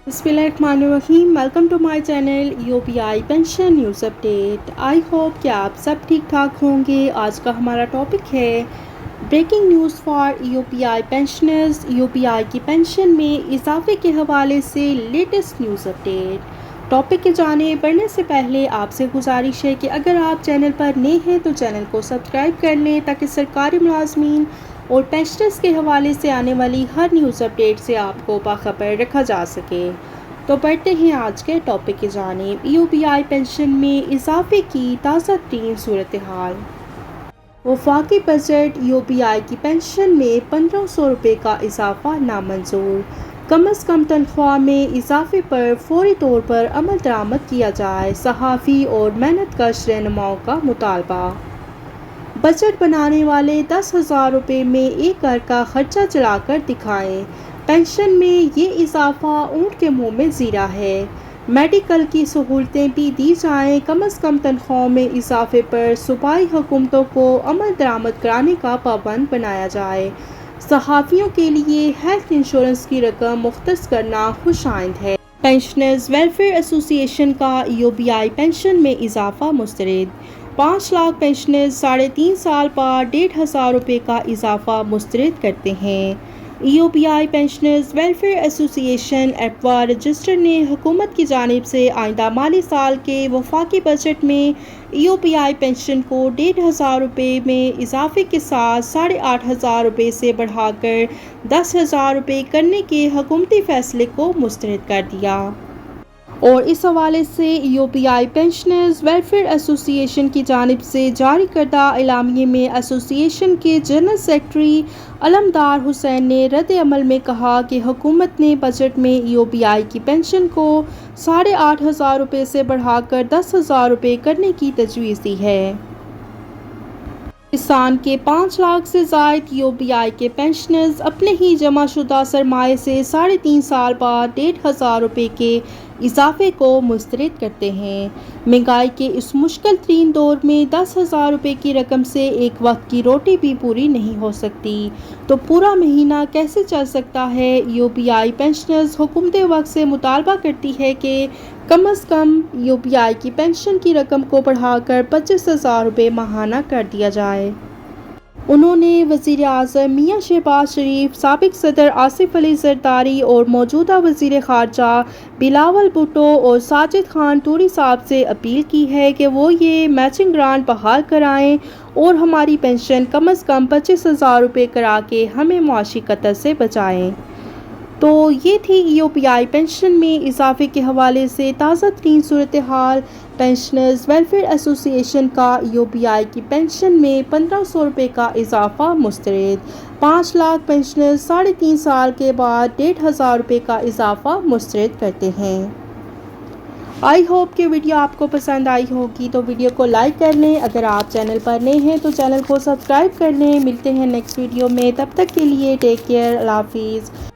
बिस्मिल्लाहिर्रहमानिर्रहीम। Welcome to my channel UPI pension news update. I hope कि आप सब ठीक ठाक होंगे। आज का हमारा टॉपिक है breaking news for UPI pensioners. UPI की पेंशन में इजाफे के हवाले से लेटेस्ट न्यूज़ अपडेट। टॉपिक के जाने बढ़ने से पहले आपसे गुजारिश है कि अगर आप चैनल पर नए हैं तो चैनल को सब्सक्राइब कर लें ताकि सरकारी मुलाजमीन और पेंशनर्स के हवाले से आने वाली हर न्यूज़ अपडेट से आपको बाखबर रखा जा सके। तो बढ़ते हैं आज के टॉपिक की जानिब। यूपीआई पेंशन में इजाफे की ताज़ा तरीन सूरत हाल। वफाकी बजट यूपीआई की पेंशन में 1500 रुपये का इजाफा नामंजूर। कम अज़ कम तनख्वाह में इजाफे पर फौरी तौर पर अमल दरामद किया जाए। सहाफ़ी और मेहनतकश रहनुमाओं का मुतालबा। बजट बनाने वाले 10,000 रुपये में एक घर का खर्चा चलाकर दिखाएं। पेंशन में ये इजाफा ऊँट के मुंह में जीरा है। मेडिकल की सहूलतें भी दी जाएं। कम अज़ कम तनख्वाह में इजाफे पर सूबाई हुकूमतों को अमल दरामद कराने का पाबंद बनाया जाए। सहाफ़ियों के लिए हेल्थ इंश्योरेंस की रकम मुख्तस करना खुशाइंद है। पेंशनर्स वेलफेयर एसोसिएशन का यूपीआई पेंशन में इजाफा मुस्तरद। 5 लाख पेंशनर्स 3.5 साल बाद 1,500 रुपये का इजाफा मुस्तरद करते हैं। यूपीआई पेंशनर्स वेलफेयर एसोसिएशन एप्वा रजिस्टर ने हुकूमत की जानिब से आइंदा माली साल के वफाकी बजट में यूपीआई पेंशन को 1,500 रुपये में इजाफे के साथ 8,500 रुपये से बढ़ाकर 10,000 रुपये करने के हुकूमती फैसले को मुस्तरद कर दिया। और इस हवाले से यूपीआई पेंशनर्स वेलफेयर एसोसिएशन की जानिब से जारी करदा एलामिये में एसोसिएशन के जनरल सेक्रेटरी अलमदार हुसैन ने रद्द अमल में कहा कि हुकूमत ने बजट में यूपीआई की पेंशन को 8,500 रुपये से बढ़ाकर 10,000 रुपये करने की तजवीज़ दी है। किसान के 5 लाख से ज़ायद यूपीआई के पेंशनर्स अपने ही जमाशुदा सरमाए से 3.5 साल बाद 1,500 रुपये के इजाफे को मुस्तरद करते हैं। महंगाई के इस मुश्किल तरीन दौर में 10,000 रुपये की रकम से एक वक्त की रोटी भी पूरी नहीं हो सकती, तो पूरा महीना कैसे चल सकता है। यूपीआई पेंशनर्स हुकूमत वक्त से मुतालबा करती है कि कम अज़ कम यूपीआई की पेंशन की रकम को बढ़ाकर 25,000 रुपये माहाना कर दिया जाए। उन्होंने वज़ीर आज़म मियां शहबाज शरीफ, साबिक सदर आसिफ अली ज़रदारी और मौजूदा वज़ीर ख़ारजा बिलावल भुट्टो और साजिद खान टूरी साहब से अपील की है कि वो ये मैचिंग ग्रांट बहाल कराएं और हमारी पेंशन कम अज़ कम 25,000 रुपये करा के हमें मुआशी कतर से बचाएं। तो ये थी यूपीआई पेंशन में इजाफे के हवाले से ताज़ा तरीन सूरत हाल। पेंशनर्स वेलफेयर एसोसिएशन का यूपीआई की पेंशन में 1,500 रुपये का इजाफा मुस्तरद। 5 लाख पेंशनर्स 3.5 साल के बाद 1,500 रुपये का इजाफा मुस्तरद करते हैं। आई होप कि वीडियो आपको पसंद आई होगी, तो वीडियो को लाइक कर लें। अगर आप चैनल पर नए हैं तो चैनल को सब्सक्राइब कर लें। मिलते हैं नेक्स्ट वीडियो में, तब तक के लिए टेक केयर, अल्लाह हाफिज़।